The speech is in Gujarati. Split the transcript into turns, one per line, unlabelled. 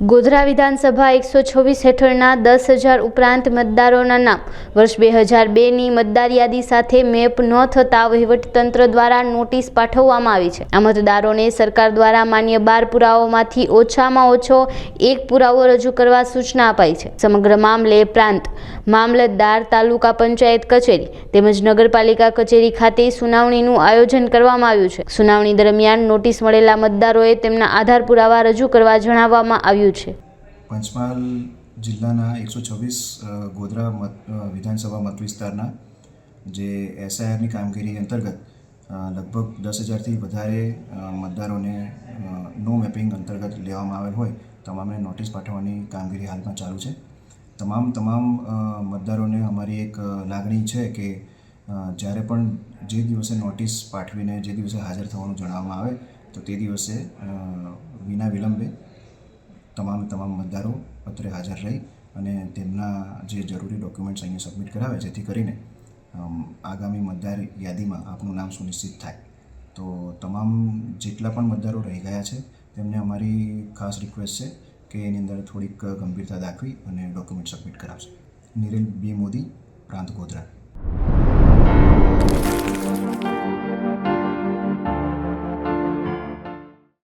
ગોધરા વિધાનસભા 126 હેઠળના 10,000 ઉપરાંત મતદારોના નામ વર્ષ 2002ની મતદાર યાદી સાથે મેપ ન થતા વહીવટીતંત્ર દ્વારા નોટિસ પાઠવવામાં આવી છે। આ મતદારોને સરકાર દ્વારા માન્ય 12 પુરાવાઓમાંથી ઓછામાં ઓછો એક પુરાવો રજૂ કરવા સૂચના અપાઈ છે। સમગ્ર મામલે પ્રાંત મામલતદાર, તાલુકા પંચાયત કચેરી તેમજ નગરપાલિકા કચેરી ખાતે સુનાવણીનું આયોજન કરવામાં આવ્યું છે। સુનાવણી દરમિયાન નોટિસ મળેલા મતદારોએ તેમના આધાર પુરાવા રજૂ કરવા જણાવવામાં આવ્યું છે।
પંચમહાલ જિલ્લાના 126 ગોધરા વિધાનસભા મત વિસ્તારના જે એસઆઈઆરની કામગીરી અંતર્ગત લગભગ 10,000થી વધારે મતદારોને નો મેપિંગ અંતર્ગત લેવામાં આવેલ હોય તમામને નોટિસ પાઠવવાની કામગીરી હાલમાં ચાલુ છે। તમામ મતદારોને અમારી એક લાગણી છે કે જ્યારે પણ જે દિવસે નોટિસ પાઠવીને જે દિવસે હાજર થવાનું જણાવવામાં આવે તો તે દિવસે વિના વિલંબે તમામ મતદારો અત્રે હાજર રહી અને તેમના જે જરૂરી ડોક્યુમેન્ટ્સ અહીંયા સબમિટ કરાવે જેથી કરીને આગામી મતદાર યાદીમાં આપનું નામ સુનિશ્ચિત થાય। તો તમામ જેટલા પણ મતદારો રહી ગયા છે તેમને અમારી ખાસ રિક્વેસ્ટ છે કે એની અંદર થોડીક ગંભીરતા દાખવી અને ડોક્યુમેન્ટ સબમિટ કરાવશે। નિરેલ બી મોદી, પ્રાંત ગોધરા।